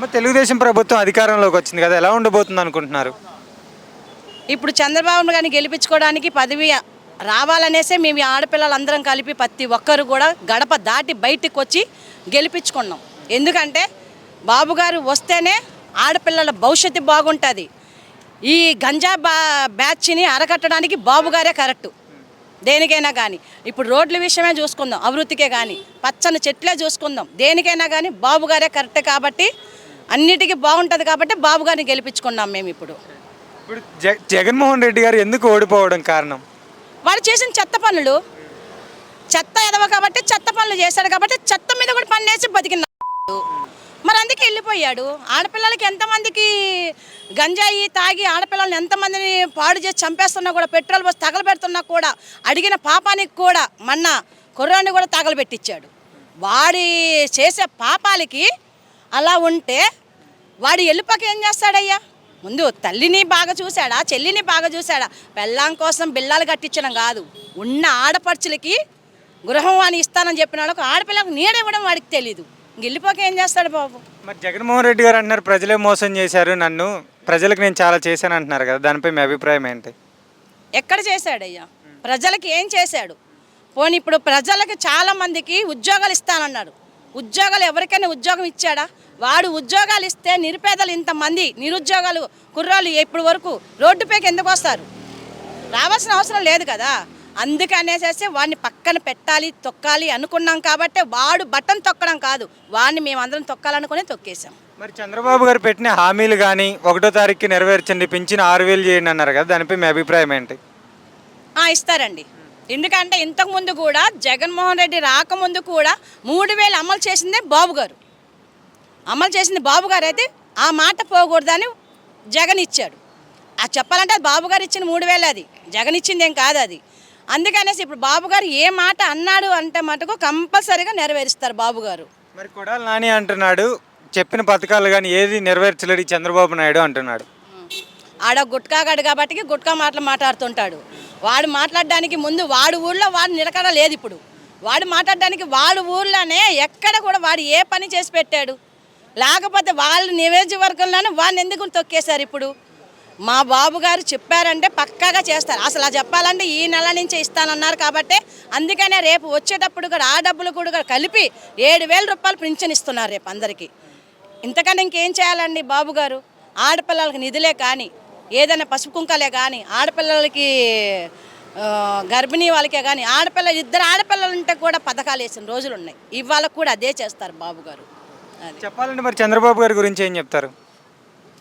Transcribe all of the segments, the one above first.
మరి తెలుగుదేశం ప్రభుత్వం అధికారంలోకి వచ్చింది కదా, ఎలా ఉండబోతుంది అనుకుంటున్నారు? ఇప్పుడు చంద్రబాబు గారిని గెలిపించుకోవడానికి పదవి రావాలనేసే మేము ఈ ఆడపిల్లలందరం కలిపి ప్రతి ఒక్కరు కూడా గడప దాటి బయటికి వచ్చి గెలిపించుకున్నాం. ఎందుకంటే బాబు గారు వస్తేనే ఆడపిల్లల భవిష్యత్తు బాగుంటుంది. ఈ గంజా బ్యాచ్ని అరకట్టడానికి బాబు గారే కరెక్టు. దేనికైనా కానీ ఇప్పుడు రోడ్ల విషయమే చూసుకుందాం, అభివృద్ధికే కానీ పచ్చని చెట్లే చూసుకుందాం, దేనికైనా కానీ బాబు గారే కరెక్ట్ కాబట్టి అన్నిటికీ బాగుంటుంది కాబట్టి బాబు గారిని గెలిపించుకున్నాం మేము. ఇప్పుడు జగన్మోహన్ రెడ్డి గారు ఎందుకు ఓడిపోవడం కారణం? వాడు చేసిన చెత్త పనులు, చెత్త ఎదవ కాబట్టి చెత్త పనులు చేశాడు కాబట్టి చెత్త మీద కూడా పని వేసి బతికిన మరి అందుకే వెళ్ళిపోయాడు. ఆడపిల్లలకి ఎంతమందికి గంజాయి తాగి ఆడపిల్లల్ని ఎంతమందిని పాడు చేసి చంపేస్తున్నా కూడా, పెట్రోల్ పోసి తగలబెడుతున్నా కూడా, అడిగిన పాపానికి కూడా మొన్న కుర్రాన్ని కూడా తగలబెట్టించాడు. వాడి చేసే పాపాలకి అలా ఉంటే వాడు వెళ్ళిపోక ఏం చేస్తాడయ్యా? ముందు తల్లిని బాగా చూశాడా, చెల్లిని బాగా చూశాడా? పెళ్ళాం కోసం బిల్లాలు కట్టించడం కాదు, ఉన్న ఆడపడుచులకి గృహం అని ఇస్తానని చెప్పిన వాళ్ళకు ఆడపిల్లకు నీడివ్వడం వాడికి తెలీదు. వెళ్ళిపోక ఏం చేస్తాడు బాబు? మరి జగన్మోహన్ రెడ్డి గారు అంటున్నారు ప్రజలే మోసం చేశారు నన్ను, ప్రజలకు నేను చాలా చేశాను అంటున్నారు కదా, దానిపై మీ అభిప్రాయం ఏంటి? ఎక్కడ చేశాడయ్యా? ప్రజలకి ఏం చేశాడు? పోనీ ఇప్పుడు ప్రజలకి చాలామందికి ఉద్యోగాలు ఇస్తానన్నాడు. ఉద్యోగాలు ఎవరికైనా ఉద్యోగం ఇచ్చాడా? వాడు ఉద్యోగాలు ఇస్తే నిరుపేదలు ఇంతమంది నిరుద్యోగాలు కుర్రాళ్ళు ఇప్పుడు వరకు రోడ్డుపైకి ఎందుకు వస్తారు? రావాల్సిన అవసరం లేదు కదా. అందుకనేసేసి వాడిని పక్కన పెట్టాలి, తొక్కాలి అనుకున్నాం కాబట్టి వాడు బట్టన్ తొక్కడం కాదు, వాడిని మేమందరం తొక్కాలనుకుని తొక్కేసాం. మరి చంద్రబాబు గారు పెట్టిన హామీలు కానీ 1వ తారీఖుకి నెరవేర్చండి, పెంచిన 6,000 చేయండి అన్నారు కదా, దానిపై మీ అభిప్రాయం ఏంటి? ఇస్తారండి. ఎందుకంటే ఇంతకుముందు కూడా జగన్మోహన్ రెడ్డి రాకముందు కూడా 3,000 అమలు చేసిందే బాబు గారు. అమలు చేసింది బాబు గారు అయితే ఆ మాట పోకూడదని జగన్ ఇచ్చాడు. అది చెప్పాలంటే అది బాబు గారు ఇచ్చిన 3,000, అది జగన్ ఇచ్చింది ఏం కాదు అది. అందుకనేసి ఇప్పుడు బాబు గారు ఏ మాట అన్నాడు అంటే మటుకు కంపల్సరీగా నెరవేరుస్తారు బాబు గారు. మరి కొడాలి నాని అంటున్నాడు చెప్పిన పథకాలు కానీ ఏది నెరవేర్చలేడు చంద్రబాబు నాయుడు అంటున్నాడు. ఆడ గుట్కాగాడు కాబట్టి గుట్కా మాటలు మాట్లాడుతుంటాడు. వాడు మాట్లాడడానికి ముందు వాడు ఊళ్ళో వాడు నిలకడ లేదు. ఇప్పుడు వాడు మాట్లాడడానికి వాడు ఊళ్ళోనే ఎక్కడ కూడా వాడు ఏ పని చేసి పెట్టాడు? లేకపోతే వాళ్ళ నియోజకవర్గంలోనే వాడిని ఎందుకు తొక్కేశారు? ఇప్పుడు మా బాబు గారు చెప్పారంటే పక్కాగా చేస్తారు. అసలు ఆ చెప్పాలంటే ఈ నెల నుంచే ఇస్తానన్నారు కాబట్టి అందుకనే రేపు వచ్చేటప్పుడు కూడా ఆ డబ్బులు కూడా కలిపి 7,000 రూపాయలు పింఛన్ ఇస్తున్నారు రేపు అందరికీ. ఇంతకన్నా ఇంకేం చేయాలండి బాబు గారు? ఆడపిల్లలకి నిధులే కానీ, ఏదైనా పసుపు కుంకాలే కానీ, ఆడపిల్లలకి గర్భిణీ వాళ్ళకే కానీ, ఇద్దరు ఆడపిల్లలు ఉంటే కూడా పథకాలు వేసిన రోజులు ఉన్నాయి. ఇవాళ కూడా అదే చేస్తారు బాబు గారు. చెప్పాలంటే మరి చంద్రబాబు గారి గురించి ఏం చెప్తారు?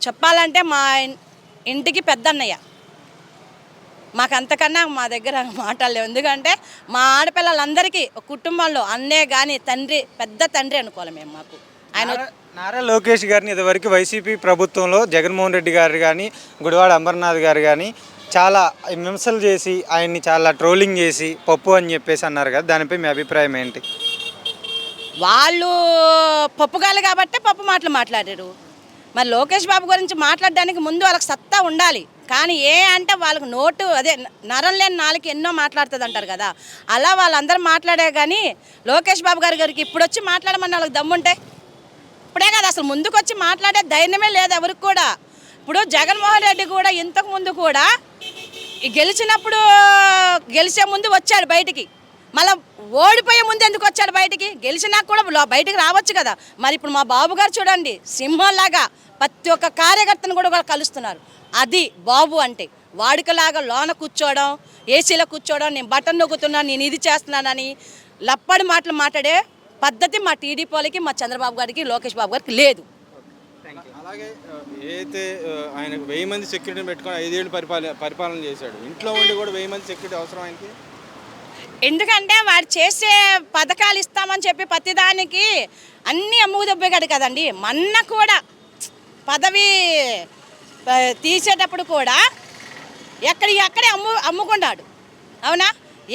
చెప్పాలంటే మా ఇంటికి పెద్దన్నయ్య. మాకు అంతకన్నా మా దగ్గర మాటలు. ఎందుకంటే మా ఆడపిల్లలందరికీ కుటుంబంలో అన్నే కానీ తండ్రి, పెద్ద తండ్రి అనుకోవాలి మేము. మాకు ఆయన నారా లోకేష్ గారిని ఇదివరకు వైసీపీ ప్రభుత్వంలో జగన్మోహన్ రెడ్డి గారు కానీ, గుడివాడ అమర్నాథ్ గారు కానీ చాలా విమర్శలు చేసి ఆయన్ని చాలా ట్రోలింగ్ చేసి పప్పు అని చెప్పేసి అన్నారు కదా, దానిపై మీ అభిప్రాయం ఏంటి? వాళ్ళు పప్పుగాలు కాబట్టి పప్పు మాటలు మాట్లాడారు. మరి లోకేష్ బాబు గురించి మాట్లాడడానికి ముందు వాళ్ళకి సత్తా ఉండాలి. కానీ అంటే వాళ్ళకు నోటు అదే నరం లేని నాలుగు ఎన్నో మాట్లాడుతుంది అంటారు కదా, అలా వాళ్ళందరూ మాట్లాడే. కానీ లోకేష్ బాబు గారికి ఇప్పుడు వచ్చి మాట్లాడమని వాళ్ళకి దమ్ముంటే ఇప్పుడే కదా, అసలు ముందుకు వచ్చి మాట్లాడే ధైర్యమే లేదు ఎవరికి కూడా. ఇప్పుడు జగన్మోహన్ రెడ్డి కూడా ఇంతకు ముందు కూడా గెలిచే ముందు వచ్చాడు బయటికి, మళ్ళీ ఓడిపోయే ముందు ఎందుకు వచ్చాడు బయటికి? గెలిచినాక కూడా బయటికి రావచ్చు కదా. మరి ఇప్పుడు మా బాబు గారు చూడండి, సింహంలాగా ప్రతి ఒక్క కార్యకర్తను కూడా కలుస్తున్నారు. అది బాబు అంటే. వాడికలాగా లోన కూర్చోవడం, ఏసీలో కూర్చోవడం, నేను బటన్ నొక్కుతున్నాను, నేను ఇది చేస్తున్నానని లప్పడి మాటలు మాట్లాడే పద్ధతి మా టీడీపీ వాళ్ళకి, మా చంద్రబాబు గారికి, లోకేష్ బాబు గారికి లేదు. అలాగే ఏదైతే ఆయన 1000 మంది సెక్యూరిటీని పెట్టుకొని 5 ఏళ్ళు పరిపాలన చేశాడు, ఇంట్లో ఉండి కూడా 1000 మంది సెక్యూరిటీ అవసరం ఆయనకి? ఎందుకంటే వాడు చేసే పథకాలు ఇస్తామని చెప్పి ప్రతిదానికి అన్నీ అమ్ముదబ్బేగాడు కదండి. మొన్న కూడా పదవి తీసేటప్పుడు కూడా ఎక్కడికక్కడే అమ్ముకున్నాడు. అవునా?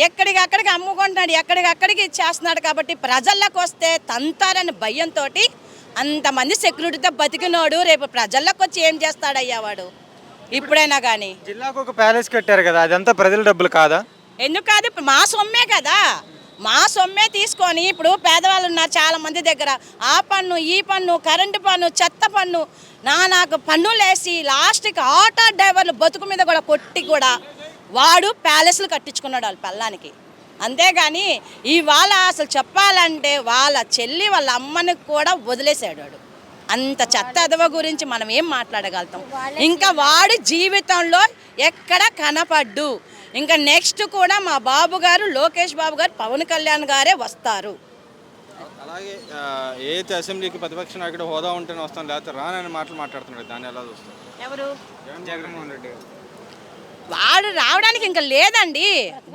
ఎక్కడికక్కడికి అమ్ముకుంటున్నాడు, ఎక్కడికక్కడికి చేస్తున్నాడు. కాబట్టి ప్రజల్లోకి వస్తే తంతారని భయంతో అంతమంది సెక్యూరిటీతో బతికినోడు రేపు ప్రజల్లోకి వచ్చి ఏం చేస్తాడయ్యా వాడు? ఇప్పుడైనా కానీ జిల్లాకు ఒక ప్యాలెస్ కట్టారు కదా, అదంతా ప్రజల డబ్బులు కాదా? ఎందుకు కాదు? మా సొమ్మే కదా. మా సొమ్మే తీసుకొని ఇప్పుడు పేదవాళ్ళు ఉన్నారు చాలా మంది దగ్గర, ఆ పన్ను ఈ పన్ను కరెంటు పన్ను చెత్త పన్ను నాకు పన్నులు వేసి లాస్ట్కి ఆటో డ్రైవర్లు బతుకు మీద కూడా కొట్టి కూడా వాడు ప్యాలెస్లు కట్టించుకున్నాడు వాళ్ళ పిల్లానికి. అంతేగాని ఇవాళ అసలు చెప్పాలంటే వాళ్ళ చెల్లి వాళ్ళ అమ్మని కూడా వదిలేసాడు వాడు. అంత చెత్త ఎదవ గురించి మనం ఏం మాట్లాడగలుగుతాం? ఇంకా వాడి జీవితంలో ఎక్కడ కనపడ్డు. ఇంకా నెక్స్ట్ కూడా మా బాబు గారు లోకేష్ బాబు గారు పవన్ కళ్యాణ్ గారే వస్తారు. అలాగే ఏదైతే అసెంబ్లీకి ప్రతిపక్ష నాయకుడు హోదా ఉంటేనే వస్తాను లేకపోతే రానని మాటలు మాట్లాడుతున్నాడు, దాన్ని ఎలా చూస్తారు? ఎవరు? జగన్మోహన్ రెడ్డి గారు. వాడు రావడానికి ఇంకా లేదండి.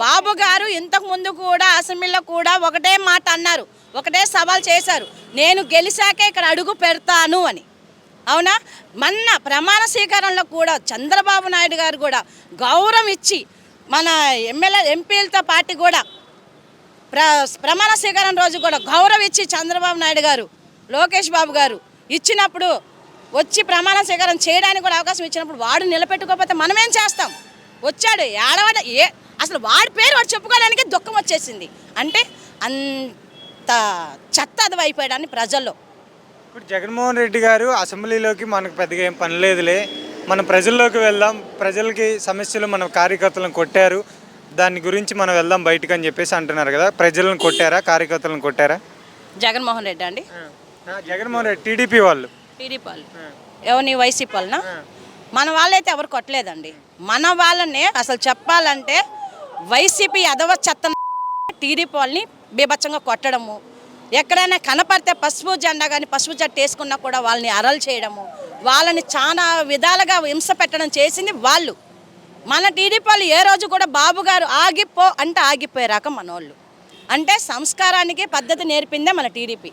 బాబు గారు ఇంతకు ముందు కూడా అసెంబ్లీలో కూడా ఒకటే మాట అన్నారు, ఒకటే సవాల్ చేశారు, నేను గెలిచాకే ఇక్కడ అడుగు పెడతాను అని. అవునా? మొన్న ప్రమాణ స్వీకారంలో కూడా చంద్రబాబు నాయుడు గారు కూడా గౌరవం ఇచ్చి మన ఎంపీలతో పార్టీ కూడా ప్రమాణ స్వీకారం రోజు కూడా గౌరవం ఇచ్చి చంద్రబాబు నాయుడు గారు లోకేష్ బాబు గారు ఇచ్చినప్పుడు వచ్చి ప్రమాణ స్వీకారం చేయడానికి కూడా అవకాశం ఇచ్చినప్పుడు వాడు నిలబెట్టుకోకపోతే మనమేం చేస్తాం? వచ్చాడు ఏడవాడ అసలు వాడి పేరు వాడు చెప్పుకోవడానికి దుఃఖం వచ్చేసింది. అంటే అంత చెత్త అది అయిపోయాడని ప్రజల్లో. ఇప్పుడు జగన్మోహన్ రెడ్డి గారు అసెంబ్లీలోకి మనకు పెద్దగా ఏం పని లేదులే, మనం ప్రజల్లోకి వెళ్దాం, ప్రజలకి సమస్యలు మన కార్యకర్తలను కొట్టారు, దాని గురించి మనం వెళ్దాం బయటకు అని చెప్పేసి అంటున్నారు కదా. ప్రజలను కొట్టారా, కార్యకర్తలను కొట్టారా? జగన్మోహన్ రెడ్డి అండి? జగన్మోహన్ రెడ్డి టీడీపీ వాళ్ళు. టీడీపీ వాళ్ళు ఎవరిని? వైసీపీ వాళ్ళనా? మన వాళ్ళైతే ఎవరు కొట్టలేదండి. మన వాళ్ళనే అసలు చెప్పాలంటే వైసీపీ అదవ చెత్త టీడీపీ వాళ్ళని బీభత్సంగా కొట్టడము, ఎక్కడైనా కనపడితే పసుపు జెండా కానీ పసుపు జట్టు వేసుకున్నా కూడా వాళ్ళని అరలు చేయడము, వాళ్ళని చాలా విధాలుగా హింస పెట్టడం చేసింది వాళ్ళు. మన టీడీపీ వాళ్ళు ఏ రోజు కూడా బాబు గారు ఆగిపో అంటే ఆగిపోయారాక మనోళ్ళు. అంటే సంస్కారానికి పద్ధతి నేర్పిందే మన టీడీపీ.